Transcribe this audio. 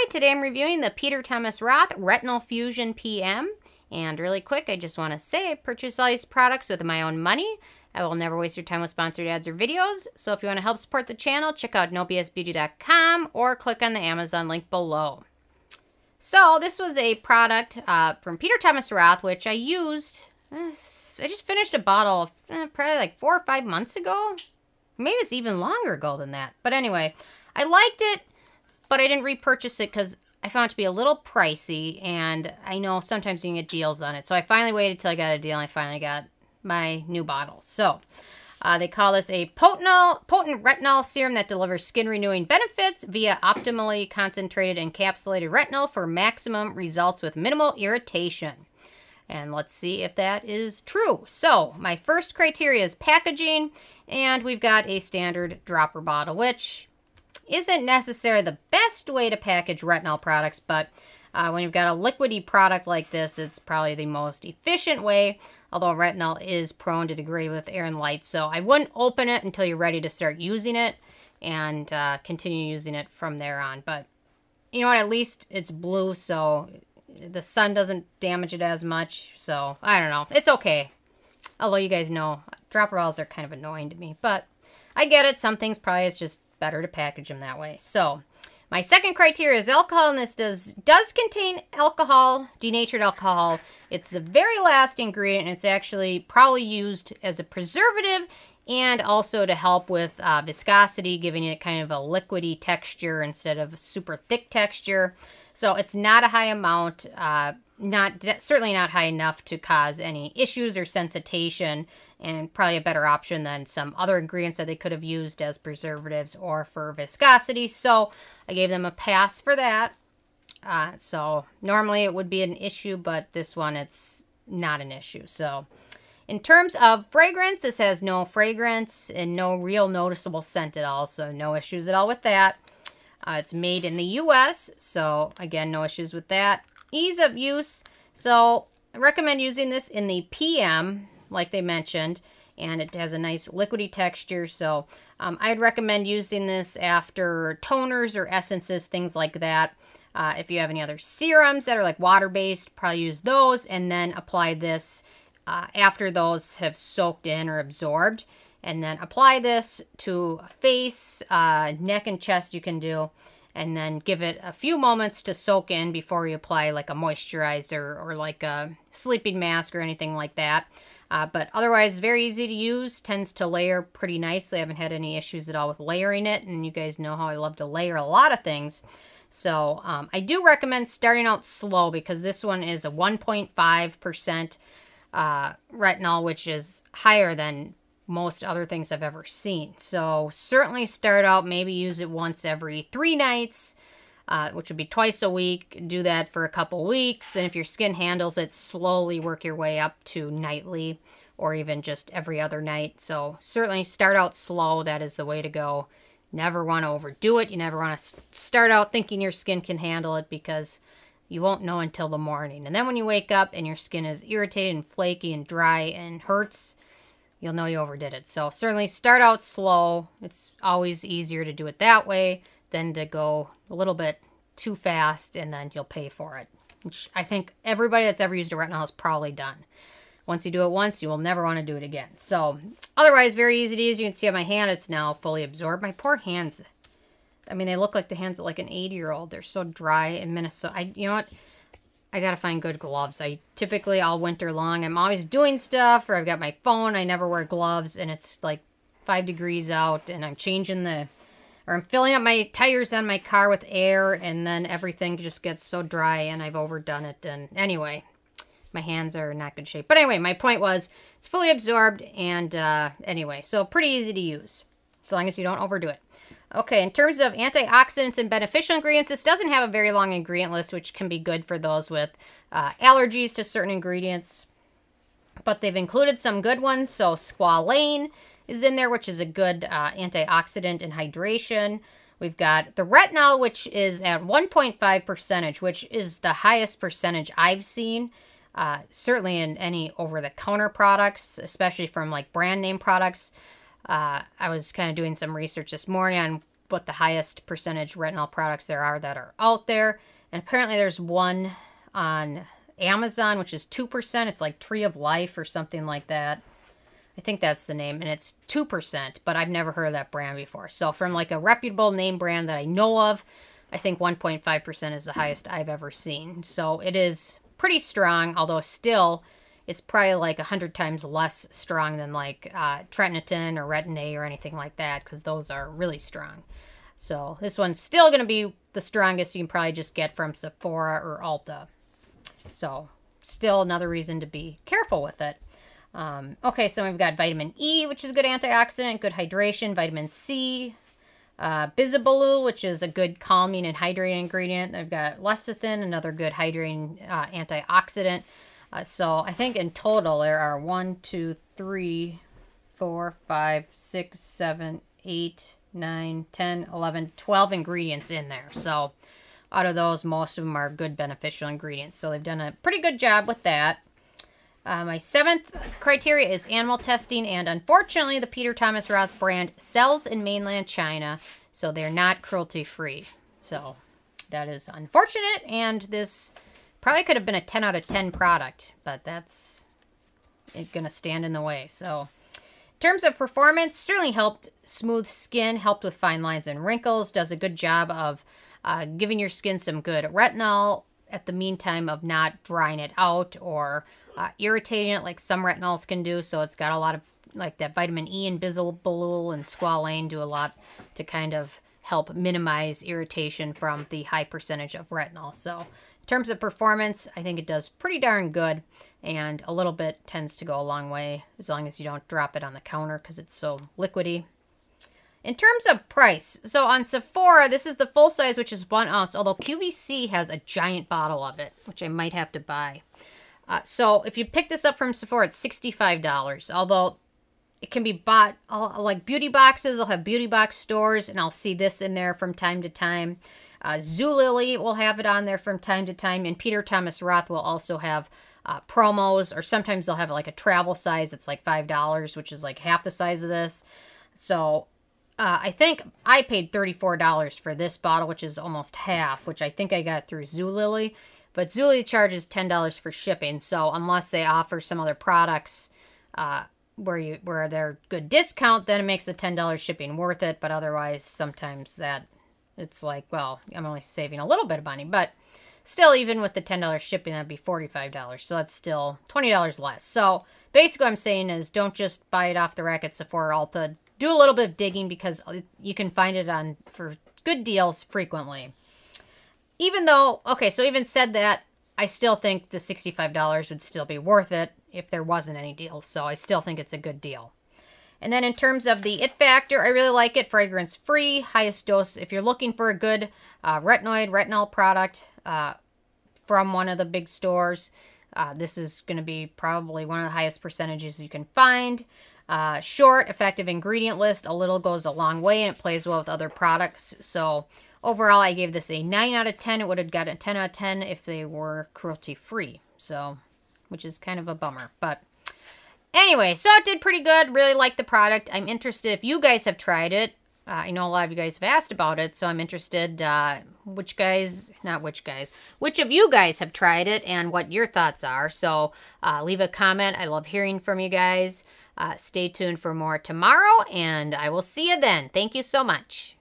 Hi, today I'm reviewing the Peter Thomas Roth Retinol Fusion PM. And really quick, I just want to say I purchase all these products with my own money. I will never waste your time with sponsored ads or videos. So if you want to help support the channel, check out nobsbeauty.com or click on the Amazon link below. So this was a product from Peter Thomas Roth, which I used. I just finished a bottle probably like 4 or 5 months ago. Maybe it's even longer ago than that. But anyway, I liked it, but I didn't repurchase it because I found it to be a little pricey, and I know sometimes you can get deals on it. So I finally waited till I got a deal, and I finally got my new bottle. So they call this a potent retinol serum that delivers skin-renewing benefits via optimally concentrated encapsulated retinol for maximum results with minimal irritation. And let's see if that is true. So my first criteria is packaging, and we've got a standard dropper bottle, which isn't necessarily the best way to package retinol products, but when you've got a liquidy product like this, it's probably the most efficient way, although retinol is prone to degrade with air and light. So I wouldn't open it until you're ready to start using it and continue using it from there on. But you know what, at least it's blue, so the sun doesn't damage it as much. So I don't know, it's okay. Although you guys know, dropper bottles are kind of annoying to me, but I get it. Some things probably it's just better to package them that way. So my second criteria is alcohol, and this does contain alcohol, denatured alcohol. It's the very last ingredient, and it's actually probably used as a preservative and also to help with viscosity, giving it kind of a liquidy texture instead of super thick texture. So it's not a high amount, certainly not high enough to cause any issues or sensitization, and probably a better option than some other ingredients that they could have used as preservatives or for viscosity. So I gave them a pass for that. So normally it would be an issue, but this one it's not an issue. So in terms of fragrance, this has no fragrance and no real noticeable scent at all. So no issues at all with that. It's made in the US, so again, no issues with that. Ease of use, so I recommend using this in the PM, like they mentioned, and it has a nice liquidy texture, so I'd recommend using this after toners or essences, things like that. If you have any other serums that are like water-based, probably use those, and then apply this after those have soaked in or absorbed. And then apply this to face, neck and chest you can do. And then give it a few moments to soak in before you apply like a moisturizer or like a sleeping mask or anything like that. But otherwise, very easy to use. Tends to layer pretty nicely. I haven't had any issues at all with layering it. And you guys know how I love to layer a lot of things. So I do recommend starting out slow because this one is a 1.5% retinol, which is higher than most other things I've ever seen. So certainly start out, maybe use it once every 3 nights, which would be twice a week. Do that for a couple weeks. And if your skin handles it, slowly work your way up to nightly or even just every other night. So certainly start out slow. That is the way to go. Never want to overdo it. You never want to start out thinking your skin can handle it because you won't know until the morning. And then when you wake up and your skin is irritated and flaky and dry and hurts, you'll know you overdid it. So certainly start out slow. It's always easier to do it that way than to go a little bit too fast and then you'll pay for it, which I think everybody that's ever used a retinol has probably done. Once you do it once, you will never want to do it again. So otherwise, very easy to use. You can see on my hand, it's now fully absorbed. My poor hands, I mean, they look like the hands of like an 80-year-old. They're so dry in Minnesota. You know what? I gotta find good gloves. I typically all winter long, I'm always doing stuff, or I've got my phone, I never wear gloves, and it's like 5 degrees out, and I'm I'm filling up my tires on my car with air, and then everything just gets so dry, and I've overdone it, and anyway, my hands are in not good shape. But anyway, my point was, it's fully absorbed, and anyway, so pretty easy to use, as long as you don't overdo it. Okay, in terms of antioxidants and beneficial ingredients, this doesn't have a very long ingredient list, which can be good for those with allergies to certain ingredients. But they've included some good ones. So Squalane is in there, which is a good antioxidant and hydration. We've got the retinol, which is at 1.5%, which is the highest percentage I've seen. Certainly in any over-the-counter products, especially from like brand name products. I was kind of doing some research this morning on what the highest percentage retinol products there are that are out there. And apparently there's one on Amazon, which is 2%. It's like Tree of Life or something like that. I think that's the name, and it's 2%, but I've never heard of that brand before. So from like a reputable name brand that I know of, I think 1.5% is the highest I've ever seen. So it is pretty strong, although still it's probably like 100 times less strong than like tretinoin or Retin-A or anything like that, because those are really strong. So this one's still going to be the strongest you can probably just get from Sephora or Ulta. So still another reason to be careful with it. Okay, so we've got vitamin E, which is a good antioxidant, good hydration, vitamin C, Bisabolol, which is a good calming and hydrating ingredient. I've got Lecithin, another good hydrating antioxidant. So I think in total there are 1, 2, 3, 4, 5, 6, 7, 8, 9, 10, 11, 12 ingredients in there. So out of those, most of them are good beneficial ingredients. So they've done a pretty good job with that. My 7th criteria is animal testing, and unfortunately the Peter Thomas Roth brand sells in mainland China, so they're not cruelty-free. So that is unfortunate, and this probably could have been a 10 out of 10 product, but that's going to stand in the way. So in terms of performance, certainly helped smooth skin, helped with fine lines and wrinkles, does a good job of giving your skin some good retinol at the meantime of not drying it out or irritating it like some retinols can do. So it's got a lot of like that vitamin E and Bisabolol and Squalane do a lot to kind of help minimize irritation from the high percentage of retinol. So in terms of performance, I think it does pretty darn good, and a little bit tends to go a long way as long as you don't drop it on the counter because it's so liquidy. In terms of price, so on Sephora, this is the full size, which is 1 ounce, although QVC has a giant bottle of it, which I might have to buy. So if you pick this up from Sephora, it's $65, although it can be bought, like beauty boxes, I'll have beauty box stores, and I'll see this in there from time to time. Zulily will have it on there from time to time, and Peter Thomas Roth will also have promos, or sometimes they'll have like a travel size that's like $5, which is like half the size of this. So I think I paid $34 for this bottle, which is almost half, which I think I got through Zulily. But Zulily charges $10 for shipping, so unless they offer some other products where they're good discount, then it makes the $10 shipping worth it. But otherwise, sometimes that it's like, well, I'm only saving a little bit of money. But still, even with the $10 shipping, that'd be $45. So that's still $20 less. So basically what I'm saying is don't just buy it off the rack at Sephora or Ulta. Do a little bit of digging because you can find it for good deals frequently. Even though, okay, so even said that, I still think the $65 would still be worth it if there wasn't any deals. So I still think it's a good deal. And then in terms of the it factor, I really like it. Fragrance-free, highest dose. If you're looking for a good retinol product from one of the big stores, this is going to be probably one of the highest percentages you can find. Short, effective ingredient list. A little goes a long way, and it plays well with other products. So overall, I gave this a 9 out of 10. It would have got a 10 out of 10 if they were cruelty-free. So, which is kind of a bummer. But anyway, so it did pretty good. Really like the product. I'm interested if you guys have tried it. I know a lot of you guys have asked about it, so I'm interested which of you guys have tried it and what your thoughts are. So leave a comment. I love hearing from you guys. Stay tuned for more tomorrow, and I will see you then. Thank you so much.